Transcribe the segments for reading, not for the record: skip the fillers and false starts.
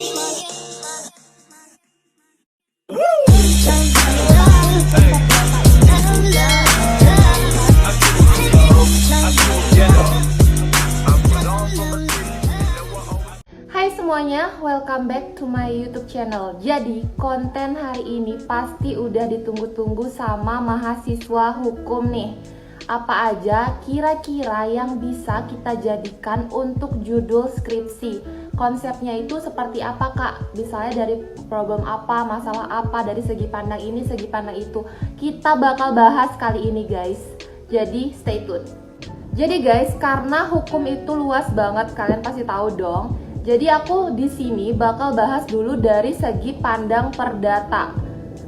Hai semuanya, welcome back to my YouTube channel. Jadi, konten hari ini pasti udah ditunggu-tunggu sama mahasiswa hukum nih. Apa aja kira-kira yang bisa kita jadikan untuk judul skripsi? Konsepnya itu seperti apa, Kak? Misalnya dari problem apa, masalah apa, dari segi pandang ini, segi pandang itu. Kita bakal bahas kali ini, guys. Jadi, stay tune. Jadi guys, karena hukum itu luas banget, kalian pasti tahu dong. Jadi aku di sini bakal bahas dulu dari segi pandang perdata.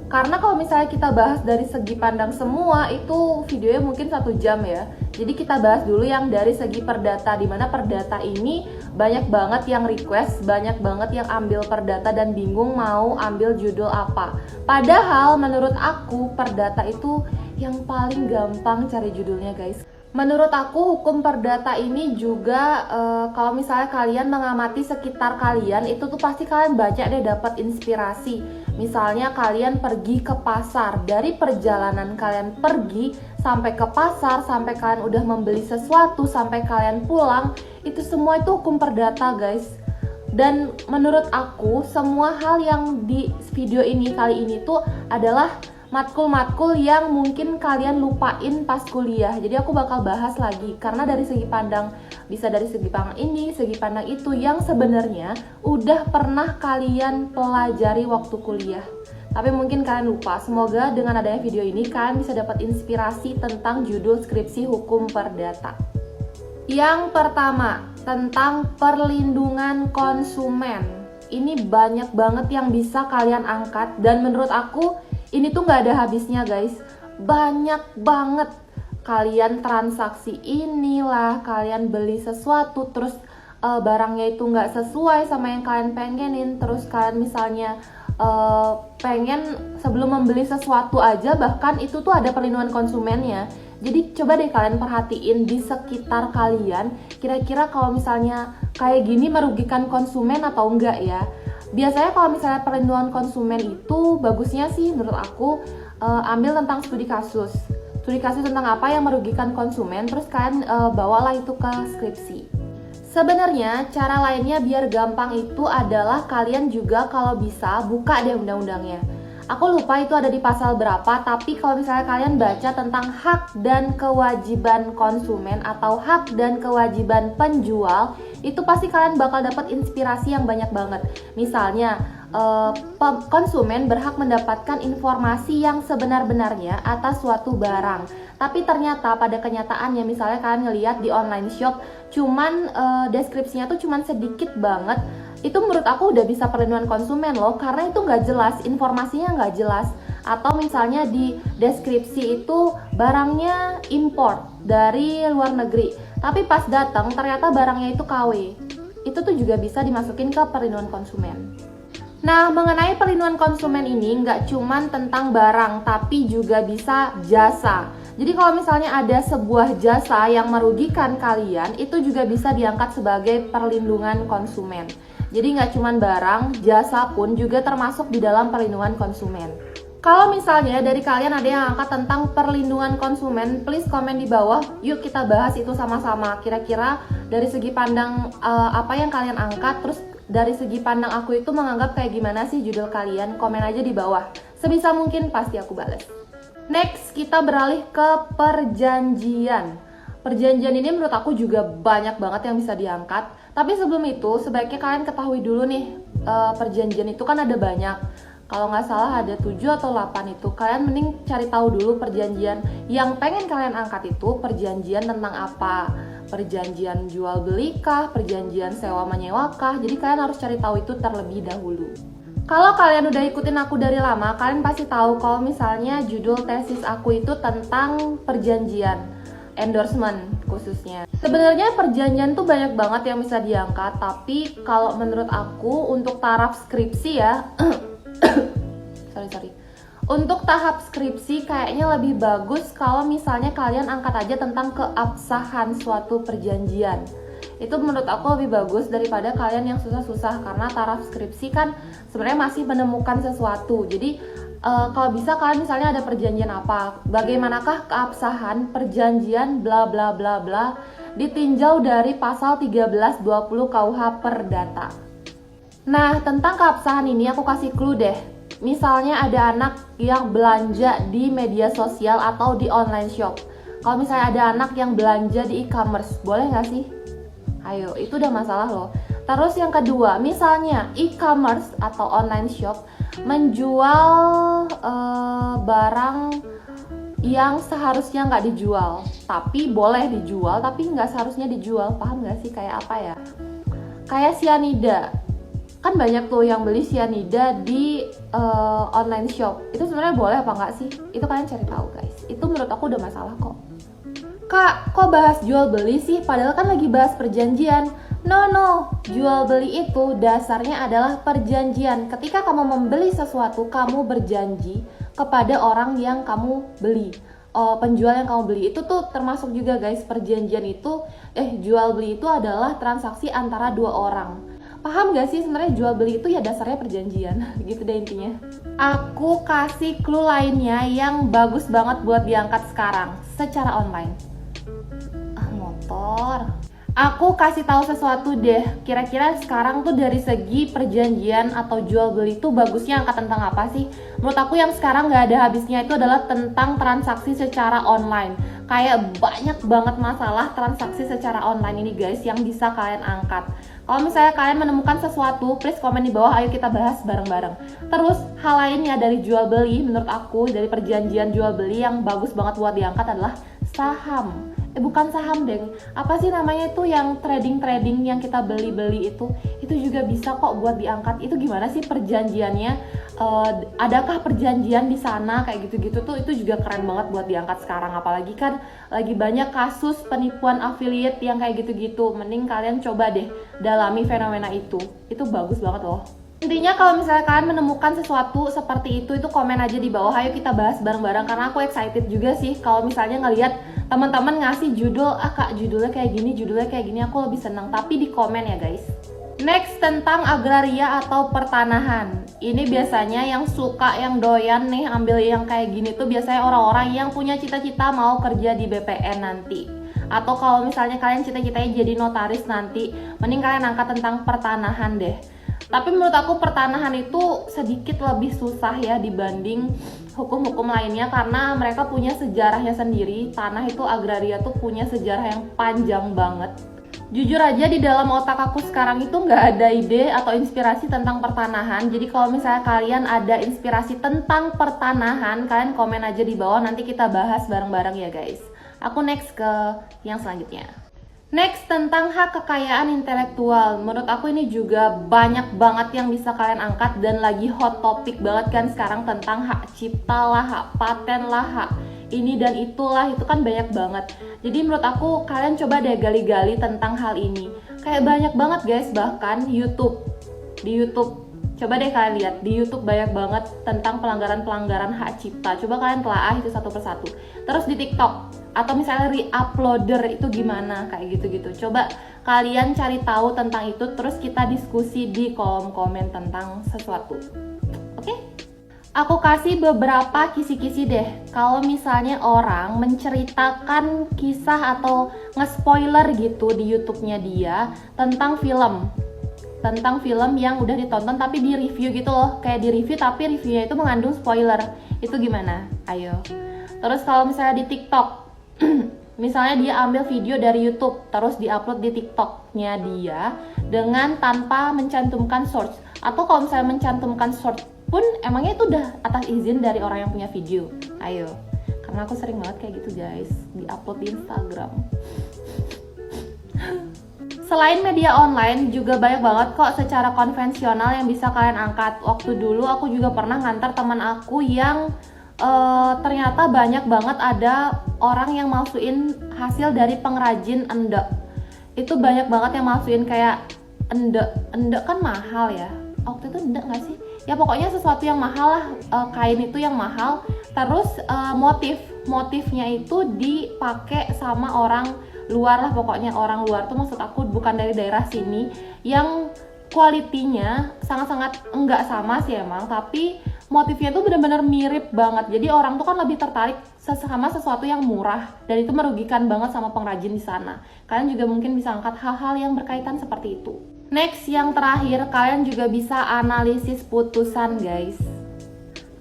Karena kalau misalnya kita bahas dari segi pandang semua, itu videonya mungkin 1 jam ya. Jadi kita bahas dulu yang dari segi perdata, dimana perdata ini banyak banget yang request, banyak banget yang ambil perdata dan bingung mau ambil judul apa. Padahal menurut aku perdata itu yang paling gampang cari judulnya, guys. Menurut aku hukum perdata ini juga kalau misalnya kalian mengamati sekitar kalian, itu tuh pasti kalian baca deh dapat inspirasi. Misalnya kalian pergi ke pasar, dari perjalanan kalian pergi sampai ke pasar, sampai kalian udah membeli sesuatu, sampai kalian pulang, itu semua itu hukum perdata, guys. Dan menurut aku semua hal yang di video ini kali ini tuh adalah matkul-matkul yang mungkin kalian lupain pas kuliah. Jadi aku bakal bahas lagi karena dari segi pandang, bisa dari segi pandang ini, segi pandang itu yang sebenarnya udah pernah kalian pelajari waktu kuliah. Tapi mungkin kalian lupa. Semoga dengan adanya video ini kalian bisa dapat inspirasi tentang judul skripsi hukum perdata. Yang pertama, tentang perlindungan konsumen. Ini banyak banget yang bisa kalian angkat dan menurut aku ini tuh nggak ada habisnya, guys. Banyak banget kalian transaksi inilah, kalian beli sesuatu terus barangnya itu nggak sesuai sama yang kalian pengenin, terus kalian misalnya pengen sebelum membeli sesuatu aja, bahkan itu tuh ada perlindungan konsumennya. Jadi coba deh kalian perhatiin di sekitar kalian, kira-kira kalau misalnya kayak gini merugikan konsumen atau enggak ya. Biasanya kalau misalnya perlindungan konsumen itu bagusnya sih menurut aku ambil tentang studi kasus. Studi kasus tentang apa yang merugikan konsumen, terus kalian bawalah itu ke skripsi. Sebenarnya cara lainnya biar gampang itu adalah kalian juga kalau bisa buka deh undang-undangnya. Aku lupa itu ada di pasal berapa, tapi kalau misalnya kalian baca tentang hak dan kewajiban konsumen atau hak dan kewajiban penjual, itu pasti kalian bakal dapat inspirasi yang banyak banget. Misalnya, konsumen berhak mendapatkan informasi yang sebenar-benarnya atas suatu barang. Tapi ternyata pada kenyataannya, misalnya kalian ngelihat di online shop, cuman deskripsinya tuh cuman sedikit banget. Itu menurut aku udah bisa perlindungan konsumen loh, karena itu nggak jelas, informasinya nggak jelas. Atau misalnya di deskripsi itu barangnya import dari luar negeri, tapi pas datang ternyata barangnya itu KW. Itu tuh juga bisa dimasukin ke perlindungan konsumen. Nah, mengenai perlindungan konsumen ini nggak cuman tentang barang, tapi juga bisa jasa. Jadi kalau misalnya ada sebuah jasa yang merugikan kalian, itu juga bisa diangkat sebagai perlindungan konsumen. Jadi nggak cuma barang, jasa pun juga termasuk di dalam perlindungan konsumen. Kalau misalnya dari kalian ada yang angkat tentang perlindungan konsumen, please komen di bawah. Yuk kita bahas itu sama-sama. Kira-kira dari segi pandang apa yang kalian angkat, terus dari segi pandang aku itu menganggap kayak gimana sih judul kalian? Komen aja di bawah. Sebisa mungkin pasti aku bales. Next, kita beralih ke perjanjian. Perjanjian ini menurut aku juga banyak banget yang bisa diangkat. Tapi sebelum itu, sebaiknya kalian ketahui dulu nih, perjanjian itu kan ada banyak. Kalau nggak salah ada 7 atau 8 itu. Kalian mending cari tahu dulu perjanjian yang pengen kalian angkat itu perjanjian tentang apa. Perjanjian jual beli kah, perjanjian sewa menyewa kah. Jadi kalian harus cari tahu itu terlebih dahulu. Kalau kalian udah ikutin aku dari lama, kalian pasti tahu kalau misalnya judul tesis aku itu tentang perjanjian, endorsement khususnya. Sebenarnya perjanjian tuh banyak banget yang bisa diangkat, tapi kalau menurut aku untuk taraf skripsi ya, untuk tahap skripsi kayaknya lebih bagus kalau misalnya kalian angkat aja tentang keabsahan suatu perjanjian. Itu menurut aku lebih bagus daripada kalian yang susah-susah, karena taraf skripsi kan sebenarnya masih menemukan sesuatu. Jadi kalau bisa kalian misalnya ada perjanjian apa, bagaimanakah keabsahan perjanjian bla bla bla bla ditinjau dari pasal 1320 KUH Perdata. Nah, tentang keabsahan ini aku kasih clue deh. Misalnya ada anak yang belanja di media sosial atau di online shop. Kalau misalnya ada anak yang belanja di e-commerce, boleh nggak sih? Ayo, itu udah masalah loh. Terus yang kedua, misalnya e-commerce atau online shop menjual barang yang seharusnya nggak dijual, tapi boleh dijual, tapi nggak seharusnya dijual. Paham nggak sih kayak apa ya? Kayak cyanida. Kan banyak tuh yang beli cyanida di online shop. Itu sebenarnya boleh apa nggak sih? Itu kalian cari tahu guys. Itu menurut aku udah masalah kok. Kak, kok bahas jual beli sih? Padahal kan lagi bahas perjanjian. No, jual beli itu dasarnya adalah perjanjian. Ketika kamu membeli sesuatu, kamu berjanji kepada orang yang kamu beli. Penjual yang kamu beli itu tuh termasuk juga guys, perjanjian itu, jual beli itu adalah transaksi antara dua orang. Paham gak sih sebenarnya jual beli itu ya dasarnya perjanjian gitu deh intinya. Aku kasih clue lainnya yang bagus banget buat diangkat sekarang secara online. Motor. Aku kasih tahu sesuatu deh. Kira-kira sekarang tuh dari segi perjanjian atau jual beli itu bagusnya angkat tentang apa sih? Menurut aku yang sekarang nggak ada habisnya itu adalah tentang transaksi secara online. Kayak banyak banget masalah transaksi secara online ini guys yang bisa kalian angkat. Kalau misalnya kalian menemukan sesuatu, please komen di bawah, ayo kita bahas bareng-bareng. Terus hal lainnya dari jual beli, menurut aku dari perjanjian jual beli yang bagus banget buat diangkat adalah saham. Bukan saham deng, apa sih namanya itu yang trading yang kita beli itu juga bisa kok buat diangkat. Itu gimana sih perjanjiannya? Adakah perjanjian di sana kayak gitu-gitu tuh, itu juga keren banget buat diangkat sekarang. Apalagi kan lagi banyak kasus penipuan affiliate yang kayak gitu-gitu. Mending kalian coba deh dalami fenomena itu bagus banget loh. Intinya kalau misalnya kalian menemukan sesuatu seperti itu komen aja di bawah, ayo kita bahas bareng-bareng, karena aku excited juga sih kalau misalnya ngelihat teman-teman ngasih judul, kak judulnya kayak gini, aku lebih senang, tapi di komen ya guys. Next, tentang agraria atau pertanahan. Ini biasanya yang suka, yang doyan nih ambil yang kayak gini tuh biasanya orang-orang yang punya cita-cita mau kerja di BPN nanti. Atau kalau misalnya kalian cita-citanya jadi notaris nanti, mending kalian angkat tentang pertanahan deh. Tapi menurut aku pertanahan itu sedikit lebih susah ya dibanding hukum-hukum lainnya, karena mereka punya sejarahnya sendiri. Tanah itu, agraria tuh punya sejarah yang panjang banget. Jujur aja di dalam otak aku sekarang itu nggak ada ide atau inspirasi tentang pertanahan. Jadi kalau misalnya kalian ada inspirasi tentang pertanahan, kalian komen aja di bawah, nanti kita bahas bareng-bareng ya guys. Aku next ke yang selanjutnya. Next, tentang hak kekayaan intelektual. Menurut aku ini juga banyak banget yang bisa kalian angkat dan lagi hot topic banget kan sekarang, tentang hak cipta lah, hak paten lah, hak ini dan itulah, itu kan banyak banget. Jadi menurut aku kalian coba deh gali-gali tentang hal ini. Kayak banyak banget guys, bahkan di YouTube coba deh kalian lihat, di YouTube banyak banget tentang pelanggaran hak cipta. Coba kalian telaah itu satu persatu. Terus di TikTok atau misalnya re-uploader itu gimana, kayak gitu-gitu. Coba kalian cari tahu tentang itu, terus kita diskusi di kolom komen tentang sesuatu. Oke? Aku kasih beberapa kisi-kisi deh. Kalau misalnya orang menceritakan kisah atau nge-spoiler gitu di YouTube-nya dia tentang film yang udah ditonton tapi di review gitu loh, kayak di review tapi reviewnya itu mengandung spoiler, itu gimana? Ayo. Terus kalau misalnya di TikTok, misalnya dia ambil video dari YouTube terus diupload di TikTok-nya dia dengan tanpa mencantumkan source, atau kalau misalnya mencantumkan source pun emangnya itu udah atas izin dari orang yang punya video. Ayo, karena aku sering banget kayak gitu guys, diupload di Instagram. Selain media online juga banyak banget kok secara konvensional yang bisa kalian angkat. Waktu dulu aku juga pernah ngantar teman aku yang ternyata banyak banget ada orang yang masukin hasil dari pengrajin endek. Itu banyak banget yang masukin kayak endek kan mahal ya. Waktu itu endek nggak sih? Ya pokoknya sesuatu yang mahal lah, kain itu yang mahal. Terus motifnya itu dipakai sama orang luar lah, pokoknya orang luar tuh maksud aku bukan dari daerah sini, yang kualitinya sangat-sangat enggak sama sih emang, tapi motifnya tuh benar-benar mirip banget. Jadi orang tuh kan lebih tertarik sama sesuatu yang murah, dan itu merugikan banget sama pengrajin di sana. Kalian juga mungkin bisa angkat hal-hal yang berkaitan seperti itu. Next, yang terakhir, kalian juga bisa analisis putusan, guys.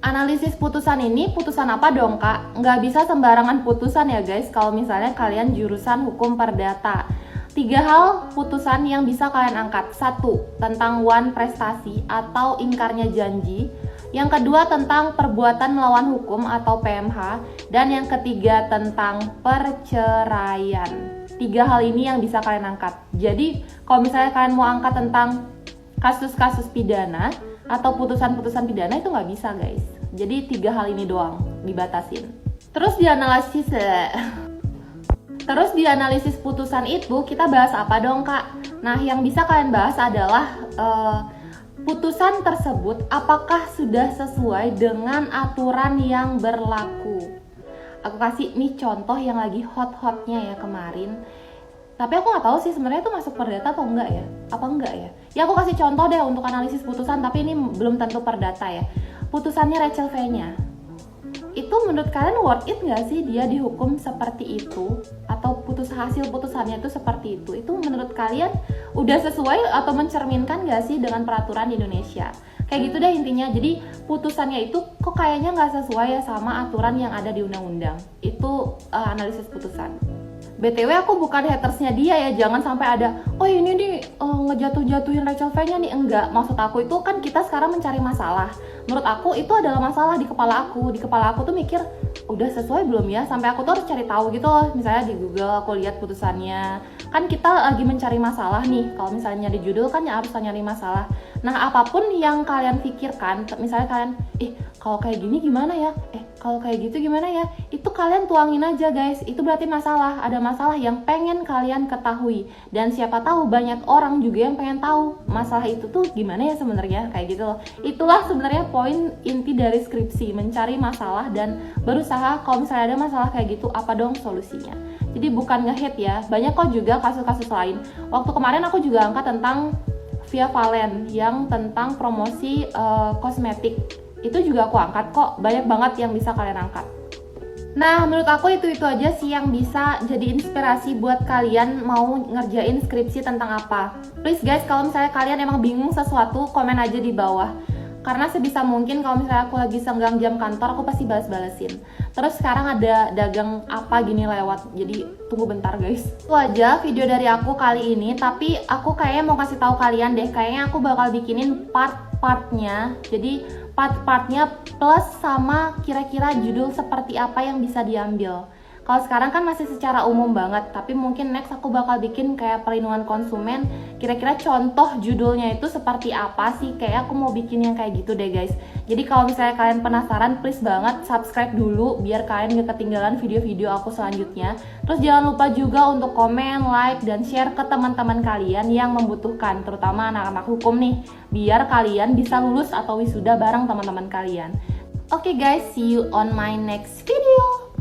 Analisis putusan ini, putusan apa dong kak? Nggak bisa sembarangan putusan ya guys, kalau misalnya kalian jurusan hukum perdata. 3 hal putusan yang bisa kalian angkat. 1. Tentang wan prestasi atau ingkarnya janji. Yang kedua tentang perbuatan melawan hukum atau PMH. Dan yang ketiga tentang perceraian. 3 hal ini yang bisa kalian angkat. Jadi kalau misalnya kalian mau angkat tentang kasus-kasus pidana atau putusan-putusan pidana, itu nggak bisa guys. Jadi 3 hal ini doang dibatasin. Terus di analisis putusan itu kita bahas apa dong kak? Nah, yang bisa kalian bahas adalah putusan tersebut apakah sudah sesuai dengan aturan yang berlaku. Aku kasih nih contoh yang lagi hot-hotnya ya kemarin. Tapi aku nggak tahu sih sebenarnya itu masuk perdata atau enggak ya? Apa enggak ya? Ya aku kasih contoh deh untuk analisis putusan, tapi ini belum tentu perdata ya. Putusannya Rachel V-nya. Itu menurut kalian worth it nggak sih dia dihukum seperti itu? Atau hasil putusannya itu seperti itu? Itu menurut kalian udah sesuai atau mencerminkan nggak sih dengan peraturan di Indonesia? Kayak gitu deh intinya. Jadi putusannya itu kok kayaknya nggak sesuai ya sama aturan yang ada di undang-undang. Itu analisis putusan. BTW aku bukan hatersnya dia ya, jangan sampai ada oh ini nih ngejatuh-jatuhin Rachel V-nya nih, enggak. Maksud aku itu kan kita sekarang mencari masalah. Menurut aku itu adalah masalah di kepala aku. Di kepala aku tuh mikir udah sesuai belum ya, sampai aku tuh harus cari tahu gitu loh. Misalnya di Google aku lihat putusannya. Kan kita lagi mencari masalah nih. Kalau misalnya di judul kan ya harus nyari masalah. Nah, apapun yang kalian pikirkan, misalnya kalian kalau kayak gini gimana ya? Kalau kayak gitu gimana ya? Itu kalian tuangin aja guys. Itu berarti masalah. Ada masalah yang pengen kalian ketahui. Dan siapa tahu banyak orang juga yang pengen tahu masalah itu tuh gimana ya sebenarnya, kayak gitu loh. Itulah sebenarnya poin inti dari skripsi, mencari masalah dan berusaha kalau misalnya ada masalah kayak gitu apa dong solusinya. Jadi bukan nge-hate ya. Banyak kok juga kasus-kasus lain. Waktu kemarin aku juga angkat tentang Via Valen yang tentang promosi kosmetik. Itu juga aku angkat kok, banyak banget yang bisa kalian angkat. Nah, menurut aku itu aja sih yang bisa jadi inspirasi buat kalian mau ngerjain skripsi tentang apa. Please guys, kalau misalnya kalian emang bingung sesuatu, komen aja di bawah. Karena sebisa mungkin kalau misalnya aku lagi senggang jam kantor, aku pasti bales-balesin. Terus sekarang ada dagang apa gini lewat, jadi tunggu bentar guys. Itu aja video dari aku kali ini, tapi aku kayaknya mau kasih tahu kalian deh, kayaknya aku bakal bikinin part-partnya. Jadi part-partnya plus sama kira-kira judul seperti apa yang bisa diambil. Kalau sekarang kan masih secara umum banget, tapi mungkin next aku bakal bikin kayak perlindungan konsumen. Kira-kira contoh judulnya itu seperti apa sih? Kayak aku mau bikin yang kayak gitu deh guys. Jadi kalau misalnya kalian penasaran, please banget subscribe dulu biar kalian gak ketinggalan video-video aku selanjutnya. Terus jangan lupa juga untuk komen, like, dan share ke teman-teman kalian yang membutuhkan, terutama anak-anak hukum nih, biar kalian bisa lulus atau wisuda bareng teman-teman kalian. Oke guys, see you on my next video.